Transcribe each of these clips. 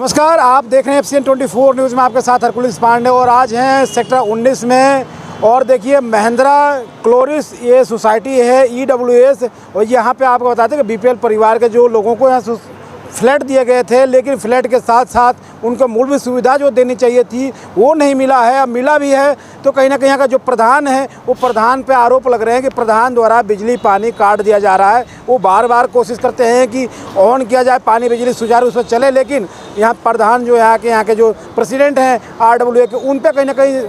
नमस्कार, आप देख रहे हैं FCN 24 न्यूज़ में आपके साथ हरकुलिस पांडे। और आज हैं सेक्टर 19 में और देखिए महिंद्रा क्लोरिस ये सोसाइटी है EWS। और यहाँ पे आपको बताते हैं कि BPL परिवार के जो लोगों को यहाँ फ्लैट दिए गए थे, लेकिन फ्लैट के साथ साथ उनको मूलभूत सुविधा जो देनी चाहिए थी वो नहीं मिला है। अब मिला भी है तो कहीं ना कहीं यहाँ का जो प्रधान है वो प्रधान पे आरोप लग रहे हैं कि प्रधान द्वारा बिजली पानी काट दिया जा रहा है। वो बार बार कोशिश करते हैं कि ऑन किया जाए, पानी बिजली सुचारू रूप से चले, लेकिन यहाँ प्रधान जो यहाँ के जो प्रेसिडेंट हैं RWA के, उन पर कहीं ना कहीं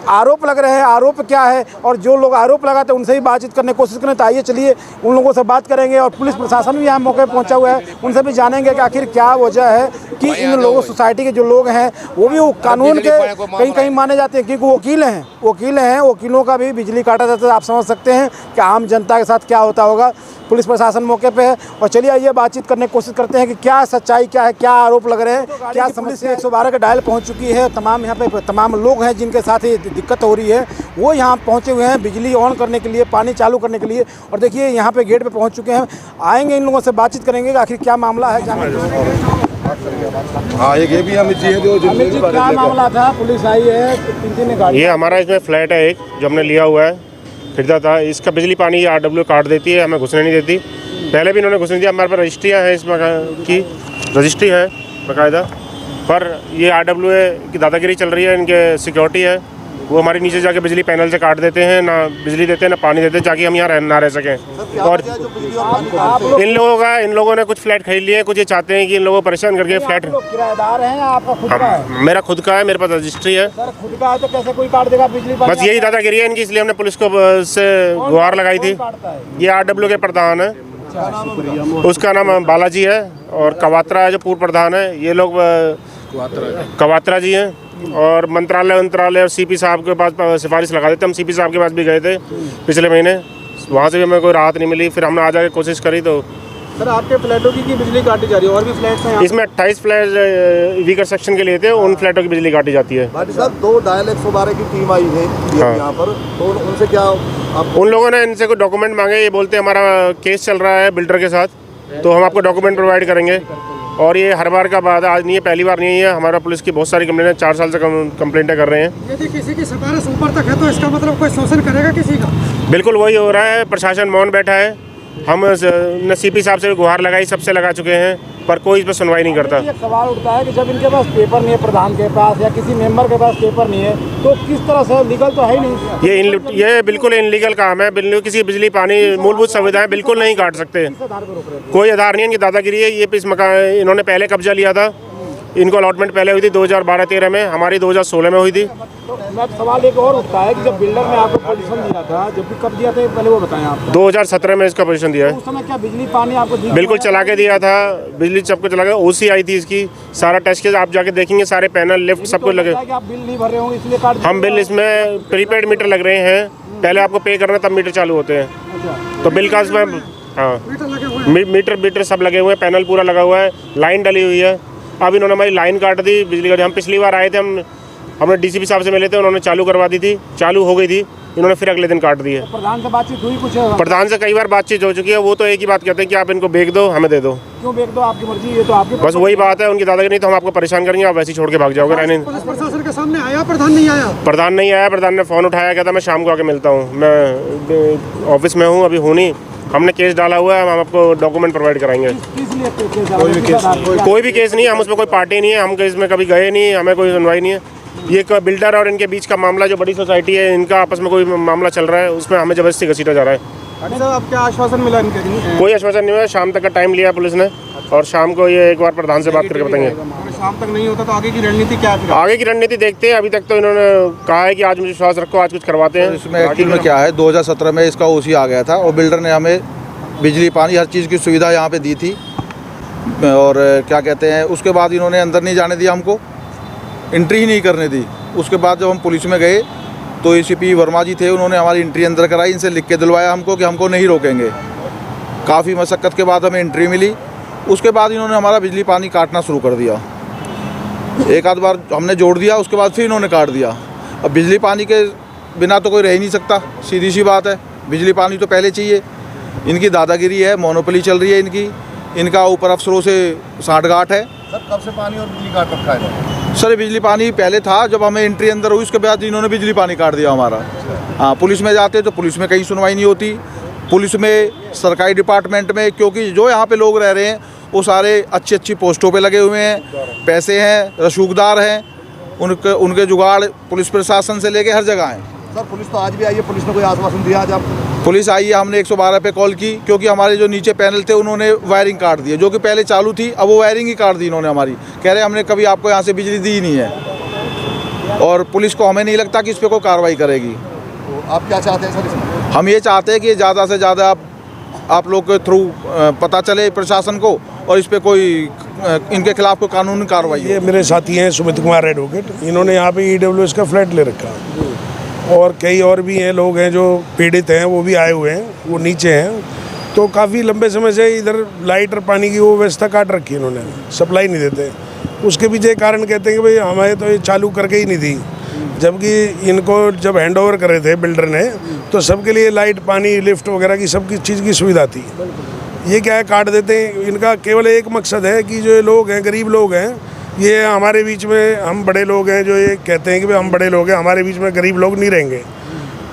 आरोप लग रहे हैं। आरोप क्या है और जो लोग आरोप लगाते हैं उनसे ही बातचीत करने की कोशिश करें। तो आइए चलिए उन लोगों से बात करेंगे। और पुलिस प्रशासन भी यहाँ मौके पर पहुँचा हुआ है, उनसे भी जानेंगे कि आखिर क्या वजह है कि इन लोगों सोसाइटी के जो लोग हैं वो भी कानून के कहीं कहीं माने जाते हैं, क्योंकि वकील हैं, वकीलों का भी बिजली काटा जाता है। आप समझ सकते हैं कि आम जनता के साथ क्या होता होगा। पुलिस प्रशासन मौके पे है और चलिए आइए बातचीत करने की कोशिश करते हैं कि क्या सच्चाई क्या है, क्या आरोप लग रहे हैं, क्या समस्या। 112 का डायल पहुंच चुकी है। तमाम यहाँ पे तमाम लोग हैं जिनके साथ ही दिक्कत हो रही है, वो यहाँ पहुंचे हुए हैं बिजली ऑन करने के लिए, पानी चालू करने के लिए। और देखिए यहाँ पे गेट पे पहुँच चुके हैं। आएंगे इन लोगों से बातचीत करेंगे कि आखिर क्या मामला है। हाँ, ये भी अमित जी है जो क्या मामला था, पुलिस आई है, तीन ने गाड़ी। ये हमारा इसमें फ्लैट है एक जो हमने लिया हुआ है, खरीदा था। इसका बिजली पानी RWA काट देती है, हमें घुसने नहीं देती। पहले भी इन्होंने घुसने दिया। हमारे पास रजिस्ट्रियाँ हैं, इसमें की रजिस्ट्री है बाकायदा, पर ये RWA की दादागिरी चल रही है। इनके सिक्योरिटी है, वो हमारे नीचे जाके बिजली पैनल से काट देते हैं, ना बिजली देते हैं ना पानी देते हैं, ताकि हम यहाँ ना रह सकें। और इन लोगों ने कुछ फ्लैट खरीद लिए हैं। कुछ ये चाहते हैं कि इन लोगों को परेशान करके फ्लैट। किराएदार हैं, आपका खुद का है? मेरा खुद का है, मेरे पास रजिस्ट्री है। सर खुद का है तो कैसे कोई काट देगा बिजली? बस यही दादागिरी है इनकी, इसलिए हमने पुलिस को से गुहार लगाई थी। ये RWA के प्रधान है, उसका नाम बालाजी है, और कवात्रा है जो पूर्व प्रधान है। ये लोग कवात्रा जी हैं। और मंत्रालय और CP साहब के पास सिफारिश लगा देते। हम CP साहब के पास भी गए थे पिछले महीने, वहाँ से भी हमें कोई राहत नहीं मिली। फिर हमने आ जाके कोशिश करी तो सर आपके फ्लैटों की बिजली काटी जा रही है, और भी फ्लैट्स हैं इसमें 28 फ्लैट वीकर सेक्शन के लिए थे, उन फ्लैटों की बिजली काटी जाती है। भाटी साहब, 2 डायल 112 की टीम आई है यहाँ पर, तो उनसे क्या उन लोगों ने इनसे कोई डॉक्यूमेंट मांगे। ये बोलते हमारा केस चल रहा है बिल्डर के साथ, तो हम आपको डॉक्यूमेंट प्रोवाइड करेंगे। और ये हर बार का बात है, आज नहीं है, पहली बार नहीं है। हमारा पुलिस की बहुत सारी कंप्लेंट 4 साल से कंप्लेंटें कर रहे हैं। यदि किसी की सिफारिश ऊपर तक है तो इसका मतलब कोई शोषण करेगा किसी का? बिल्कुल वही हो रहा है। प्रशासन मौन बैठा है। हम CP साहब से भी गुहार लगाई, सबसे लगा चुके हैं, पर कोई इस पर सुनवाई नहीं करता। एक सवाल उठता है कि जब इनके पास पेपर नहीं है, प्रधान के पास या किसी मेंबर के पास पेपर नहीं है, तो किस तरह से लीगल तो है ही नहीं। ये बिल्कुल इनलीगल काम है। किसी बिजली पानी मूलभूत सुविधाएं बिल्कुल नहीं काट सकते। कोई आधार नहीं है, इनकी दादागिरी है। ये इस मकान इन्होंने पहले कब्जा लिया था, इनको अलॉटमेंट पहले हुई थी 2012-13 में, हमारी 2016 में हुई थी। तो सवाल एक और उठता है कि जब बिल्डर ने आपको पोजीशन दिया था, जब भी कब दिया था पहले वो बताएं आप। 2017 में इसका पोजीशन दिया है। उस समय क्या बिजली पानी आपको बिल्कुल चला के दिया था, बिजली सबको चला के। OC आई थी इसकी, सारा टेस्ट के आप जाके देखेंगे, सारे पैनल लिफ्ट सब कुछ लगे। आप बिल नहीं भर रहे होंगे इसलिए काट? हम बिल इसमें प्रीपेड मीटर लग रहे हैं, पहले आपको पे करना तब मीटर चालू होते हैं। तो बिल का इसमें मीटर सब लगे हुए हैं, पैनल पूरा लगा हुआ है, लाइन डली हुई है। अब इन्होंने हमारी लाइन काट दी बिजली का। हम पिछली बार आए थे, हमने DCP साहब से मिले थे, उन्होंने चालू करवा दी थी, चालू हो गई थी, इन्होंने फिर अगले दिन काट दी है। प्रधान से बातचीत हुई कुछ? प्रधान से कई बार बातचीत हो चुकी है, वो तो एक ही बात कहते हैं कि आप इनको बेच दो, हमें दे दो। क्यों बेच दो? आपकी मर्जी, ये तो आपकी। बस वही बात है उनकी दादागिरी। नहीं तो हम आपको परेशान करेंगे, आप वैसे ही छोड़ के भाग जाओगे। रहने पुलिस प्रशासन के सामने आया, प्रधान नहीं आया? प्रधान नहीं आया। प्रधान ने फ़ोन उठाया, कहता मैं शाम को आके मिलता हूँ, मैं ऑफिस में हूँ, अभी हूँ नहीं। हमने केस डाला हुआ है, हम आपको डॉक्यूमेंट प्रोवाइड कराएंगे। कोई भी केस नहीं है, हम उसमें कोई पार्टी नहीं है, हम केस में कभी गए नहीं, हमें कोई सुनवाई नहीं है। ये बिल्डर और इनके बीच का मामला, जो बड़ी सोसाइटी है, इनका आपस में कोई मामला चल रहा है, उसमें हमें जबरदस्ती घसीटा जा रहा है। अब क्या आश्वासन मिला इनके? कोई आश्वासन नहीं हुआ। शाम तक का टाइम लिया पुलिस ने, और शाम को ये एक बार प्रधान से बात करके बताएंगे। शाम तक नहीं होता तो आगे की रणनीति क्या है? आगे की रणनीति देखते हैं। अभी तक तो इन्होंने कहा है कि आज मुझे विश्वास रखो, आज कुछ करवाते हैं। इसमें एक्चुअल में क्या है, 2017 में इसका OC आ गया था और बिल्डर ने हमें बिजली पानी हर चीज़ की सुविधा यहाँ पे दी थी। और क्या कहते हैं, उसके बाद इन्होंने अंदर नहीं जाने दिया, हमको एंट्री ही नहीं करने दी। उसके बाद जब हम पुलिस में गए तो ACP वर्मा जी थे, उन्होंने हमारी एंट्री अंदर कराई, इनसे लिख के दिलवाया हमको कि हमको नहीं रोकेंगे। काफ़ी मशक्क़त के बाद हमें एंट्री मिली। उसके बाद इन्होंने हमारा बिजली पानी काटना शुरू कर दिया। एक आध बार हमने जोड़ दिया, उसके बाद फिर इन्होंने काट दिया। अब बिजली पानी के बिना तो कोई रह ही नहीं सकता, सीधी सी बात है। बिजली पानी तो पहले चाहिए। इनकी दादागिरी है, मोनोपोली चल रही है इनकी। इनका ऊपर अफसरों से सांठगांठ है सर कब से पानी और बिजली काट रखा है? सर बिजली पानी पहले था, जब हमें एंट्री अंदर हुई उसके बाद इन्होंने बिजली पानी काट दिया हमारा। हाँ, पुलिस में जाते तो पुलिस में कहीं सुनवाई नहीं होती, पुलिस में, सरकारी डिपार्टमेंट में, क्योंकि जो यहाँ पे लोग रह रहे हैं वो सारे अच्छी अच्छी पोस्टों पे लगे हुए हैं, पैसे हैं, रसूखदार हैं, उनके जुगाड़ पुलिस प्रशासन से लेके हर जगह हैं। सर पुलिस तो आज भी आई है, पुलिस ने कोई आश्वासन दिया आज आप? पुलिस आई है, हमने 112 पे कॉल की, क्योंकि हमारे जो नीचे पैनल थे उन्होंने वायरिंग काट दी है, जो कि पहले चालू थी, अब वो वायरिंग ही काट दी इन्होंने हमारी। कह रहे हमने कभी आपको यहाँ से बिजली दी ही नहीं है, और पुलिस को हमें नहीं लगता कि इस पर कोई कार्रवाई करेगी। तो आप क्या चाहते हैं सर इसमें? हम ये चाहते हैं कि ज़्यादा से ज़्यादा आप लोग के थ्रू पता चले प्रशासन को, और इस पर कोई इनके खिलाफ कोई कानूनी कार्रवाई हो। ये मेरे साथी हैं सुमित कुमार एडवोकेट, इन्होंने यहाँ पे EWS का फ्लैट ले रखा है, और कई और भी हैं लोग हैं जो पीड़ित हैं, वो भी आए हुए हैं, वो नीचे हैं। तो काफ़ी लंबे समय से इधर लाइट और पानी की वो व्यवस्था काट रखी है इन्होंने, सप्लाई नहीं देते। उसके पीछे कारण कहते हैं कि भाई हमें तो ये चालू करके ही नहीं दी, जबकि इनको जब हैंड ओवर करे थे बिल्डर ने तो सबके लिए लाइट, पानी, लिफ्ट वगैरह की सब चीज़ की सुविधा थी। ये क्या है, काट देते हैं। इनका केवल एक मकसद है कि जो ये लोग हैं, गरीब लोग हैं, ये हमारे बीच में, हम बड़े लोग हैं जो ये कहते हैं कि भाई हम बड़े लोग हैं, हमारे बीच में गरीब लोग नहीं रहेंगे,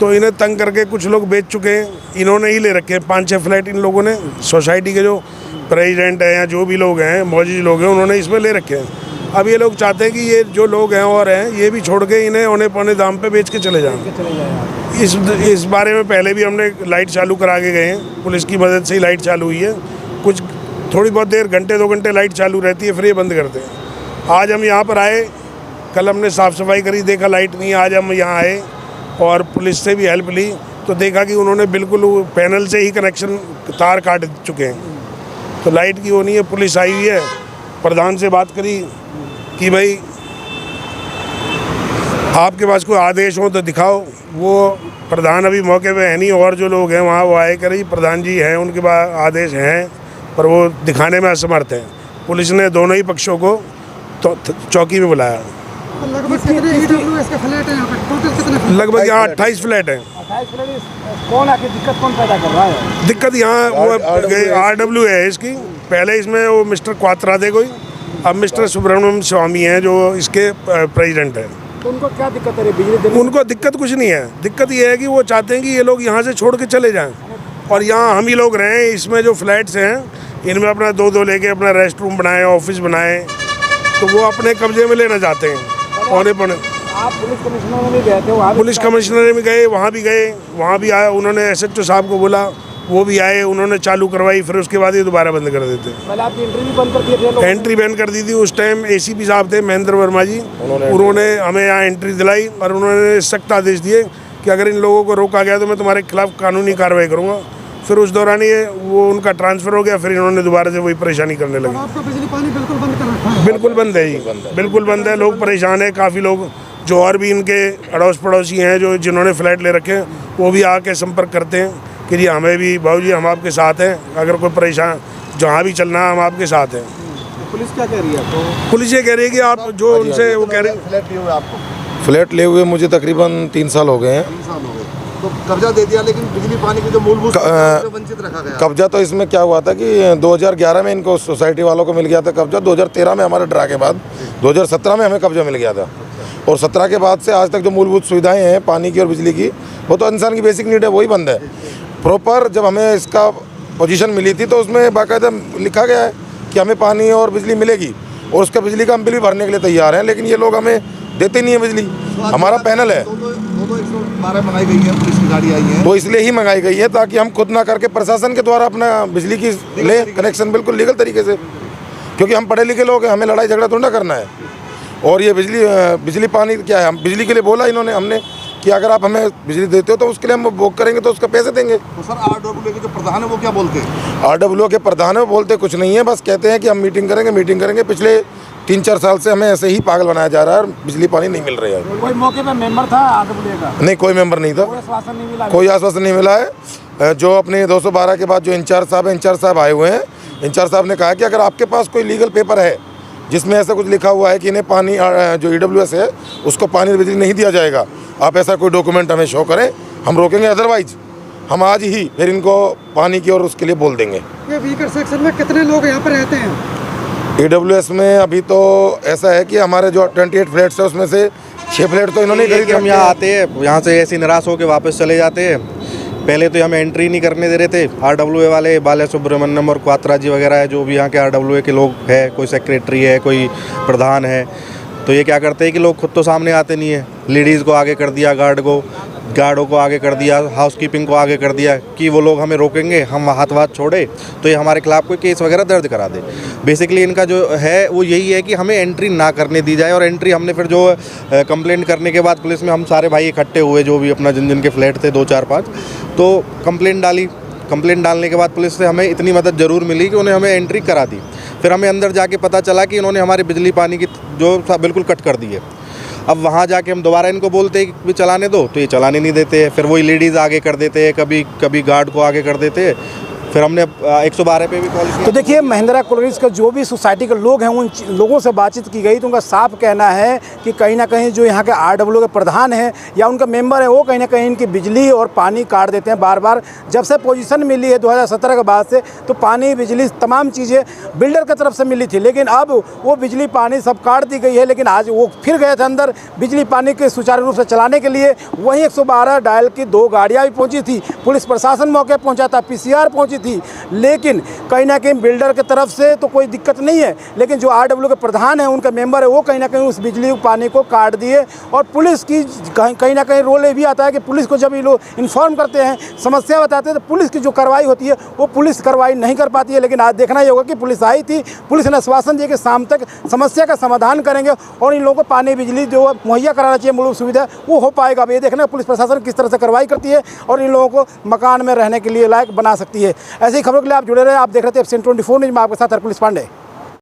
तो इन्हें तंग करके कुछ लोग बेच चुके हैं। इन्होंने ही ले रखे हैं 5-6 फ्लैट, इन लोगों ने, सोसाइटी के जो प्रेसिडेंट हैं या जो भी लोग हैं, मौजूद लोग हैं, उन्होंने इसमें ले रखे हैं। अब ये लोग चाहते हैं कि ये जो लोग हैं और हैं, ये भी छोड़ के इन्हें औने पौने दाम पे बेच के चले जाएं। इस बारे में पहले भी हमने लाइट चालू करा के गए हैं, पुलिस की मदद से ही लाइट चालू हुई है। कुछ थोड़ी बहुत देर, घंटे 2 घंटे लाइट चालू रहती है, फिर ये बंद करते हैं। आज हम यहाँ पर आए, कल हमने साफ़ सफाई करी, देखा लाइट नहीं, आज हम यहाँ आए और पुलिस से भी हेल्प ली तो देखा कि उन्होंने बिल्कुल पैनल से ही कनेक्शन, तार काट चुके हैं, तो लाइट की वो नहीं है। पुलिस आई हुई है, प्रधान से बात करी कि भाई आपके पास कोई आदेश हो तो दिखाओ। वो प्रधान अभी मौके पे है नहीं, और जो लोग हैं वहाँ वो आए करी, प्रधान जी हैं, उनके पास आदेश हैं, पर वो दिखाने में असमर्थ हैं। पुलिस ने दोनों ही पक्षों को तो चौकी में बुलाया। लगभग कितने EWS के फ्लैट हैं यहाँ पे? टोटल कितने? लगभग यहाँ 28 फ्लैट हैं। 28 फ्लैट। कौन आके दिक्कत कौन पैदा कर रहा है? दिक्कत यहाँ वो RW है इसकी, पहले इसमें वो मिस्टर क्वात्रा थे कोई, अब मिस्टर सुब्रमण्यम स्वामी हैं जो इसके प्रेसिडेंट हैं। तो उनको क्या दिक्कत है बिजली देने? उनको दिक्कत कुछ नहीं है, दिक्कत ये है कि वो चाहते हैं कि ये लोग यहाँ से छोड़ के चले जाएं और यहाँ हम ही लोग रहें। इसमें जो फ्लैट्स हैं इनमें अपना 2-2 लेके अपना रेस्ट रूम बनाए, ऑफिस बनाए, तो वो अपने कब्जे में लेना चाहते हैं। पौने आप पुलिस कमिश्नर में भी गए थे? वहाँ पुलिस कमिश्नर में गए, वहाँ भी गए, वहाँ भी आए, उन्होंने SHO साहब को बोला, वो भी आए, उन्होंने चालू करवाई, फिर उसके बाद ये दोबारा बंद कर देते। पहले आपकी एंट्री भी बंद कर दिए थे लोग? एंट्री बैन कर दी थी। उस टाइम ACP साहब थे महेंद्र वर्मा जी, उन्होंने हमें यहाँ एंट्री दिलाई और उन्होंने सख्त आदेश दिए कि अगर इन लोगों को रोका गया तो मैं तुम्हारे खिलाफ कानूनी कार्रवाई करूँगा। फिर उस दौरान ये वो उनका ट्रांसफ़र हो गया, फिर इन्होंने दोबारा से वही परेशानी करने लगे। आपका बिजली पानी बिल्कुल बंद कर रखा है? बिल्कुल बंद है जी, बिल्कुल बंद है। लोग परेशान है, काफ़ी लोग जो और भी इनके अड़ोस पड़ोसी हैं जो जिन्होंने फ्लैट ले रखे हैं, वो भी आके संपर्क करते हैं कि जी हमें भी भाऊ जी हम आपके साथ हैं, अगर कोई परेशान जहाँ भी चलना है हम आपके साथ हैं। पुलिस क्या कह रही है आपको? पुलिस ये कह रही है कि आप जो उनसे वो कह रहे हैं। फ्लैट लिए हुए आपको? फ्लैट लिए हुए मुझे तकरीबन 3 साल हो गए हैं। 3 साल हो गए, तो कब्जा दे दिया, लेकिन बिजली पानी की जो मूलभूत वंचित रखा गया। कब्जा तो इसमें क्या हुआ था कि 2011 में इनको सोसाइटी वालों को मिल गया था कब्जा, 2013 में हमारे ड्रा के बाद 2017 में हमें कब्जा मिल गया था, और 17 के बाद से आज तक जो मूलभूत सुविधाएं हैं पानी की और बिजली की, वो तो इंसान की बेसिक नीड है, वही बंद है। प्रॉपर जब हमें इसका पोजीशन मिली थी तो उसमें बाकायदा लिखा गया है कि हमें पानी और बिजली मिलेगी, और उसका बिजली का हम बिल भी भरने के लिए तैयार हैं, लेकिन ये लोग हमें देते नहीं है बिजली। हमारा पैनल है, 112 मंगाई गई है, पुलिस की गाड़ी आई है, वो इसलिए ही मंगाई गई है ताकि हम खुद ना करके प्रशासन के द्वारा अपना बिजली की ले कनेक्शन, बिल्कुल लीगल तरीके से, क्योंकि हम पढ़े लिखे लोग हैं, हमें लड़ाई झगड़ा थोड़ा करना है। और ये बिजली पानी क्या है, हम बिजली के लिए बोला इन्होंने हमने कि अगर आप हमें बिजली देते हो तो उसके लिए हम बुक करेंगे, तो उसका पैसे देंगे। तो सर RW के जो प्रधान है वो क्या बोलते हैं? RW के प्रधान है वो बोलते कुछ नहीं है, बस कहते हैं कि हम मीटिंग करेंगे। पिछले 3-4 साल से हमें ऐसे ही पागल बनाया जा रहा है और बिजली पानी नहीं मिल रही है। कोई मौके पे मेंबर था RW का? नहीं, कोई मेंबर नहीं था, कोई आश्वासन नहीं मिला है। जो अपने 212 के बाद जो इंचार्ज साहब आए हुए हैं, इंचार्ज साहब ने कहा कि अगर आपके पास कोई लीगल पेपर है जिसमें ऐसा कुछ लिखा हुआ है कि इन्हें पानी, जो EWS है उसको पानी और बिजली नहीं दिया जाएगा, आप ऐसा कोई डॉक्यूमेंट हमें शो करें, हम रोकेंगे, अदरवाइज हम आज ही फिर इनको पानी की और उसके लिए बोल देंगे। ये वीकर सेक्शन में कितने लोग यहाँ पर रहते हैं? EWS में अभी तो ऐसा है कि हमारे जो 28 फ्लैट्स है उसमें से 6 फ्लैट तो इन्होंने खरीद हम यहाँ आते हैं, यहाँ से ऐसे निराश होकर वापस चले जाते हैं। पहले तो हमें एंट्री नहीं करने दे रहे थे RWA वाले, बाला सुब्रमण्यम और क्वात्रा जी वगैरह है जो भी यहाँ के RWA के लोग हैं, कोई सेक्रेटरी है, कोई प्रधान है। तो ये क्या करते हैं कि लोग खुद तो सामने आते नहीं है, लेडीज़ को आगे कर दिया, गार्डों को आगे कर दिया, हाउसकीपिंग को आगे कर दिया कि वो लोग हमें रोकेंगे, हम हाथ छोड़े तो ये हमारे खिलाफ़ कोई केस वगैरह दर्ज करा दे। बेसिकली इनका जो है वो यही है कि हमें एंट्री ना करने दी जाए। और एंट्री हमने फिर जो कंप्लेंट करने के बाद पुलिस में हम सारे भाई इकट्ठे हुए, जो भी अपना जिन के फ्लैट थे 2 4 5, तो कंप्लेंट डाली। कंप्लेंट डालने के बाद पुलिस से हमें इतनी मदद ज़रूर मिली कि उन्हें हमें एंट्री करा दी। फिर हमें अंदर जाके पता चला कि इन्होंने हमारे बिजली पानी की जो बिल्कुल कट कर दी है। अब वहाँ जाके हम दोबारा इनको बोलते हैं कि चलाने दो, तो ये चलाने नहीं देते हैं। फिर वही लेडीज़ आगे कर देते हैं, कभी गार्ड को आगे कर देते हैं। फिर हमने 112 पे भी कॉल किया। तो देखिए महिंद्रा क्लोरिस के जो भी सोसाइटी के लोग हैं उन लोगों से बातचीत की गई तो उनका साफ कहना है कि कहीं ना कहीं जो यहाँ के RWA के प्रधान हैं या उनका मेंबर है वो कहीं ना कहीं इनकी बिजली और पानी काट देते हैं बार बार। जब से पोजीशन मिली है 2017 के बाद से तो पानी बिजली तमाम चीज़ें बिल्डर की तरफ से मिली थी, लेकिन अब वो बिजली पानी सब काट दी गई है। लेकिन आज वो फिर गए थे अंदर बिजली पानी के सुचारू रूप से चलाने के लिए। वहीं 112 डायल की 2 गाड़ियाँ भी पहुँची थी, पुलिस प्रशासन मौके पहुँचा था, PCR पहुँची थी, लेकिन कहीं ना कहीं बिल्डर की तरफ से तो कोई दिक्कत नहीं है। लेकिन जो RWA के प्रधान है उनका मेंबर है वो कहीं ना कहीं उस बिजली पानी को काट दिए। और पुलिस की कहीं ना कहीं रोल ये भी आता है कि पुलिस को जब ये लोग इन्फॉर्म करते हैं, समस्या बताते हैं, तो पुलिस की जो कार्रवाई होती है वो पुलिस कार्रवाई नहीं कर पाती है। लेकिन आज देखना ही होगा कि पुलिस आई थी, पुलिस ने आश्वासन दिया कि शाम तक समस्या का समाधान करेंगे और इन लोगों को पानी बिजली जो मुहैया कराना चाहिए मूलभूत सुविधा वो हो पाएगा। अब ये देखना पुलिस प्रशासन किस तरह से कार्रवाई करती है और इन लोगों को मकान में रहने के लिए लायक बना सकती है। ऐसी खबरों के लिए आप जुड़े रहे। आप देख रहे थे एफसीएन 24 न्यूज़ में, आपके साथ हरकुल पांडे।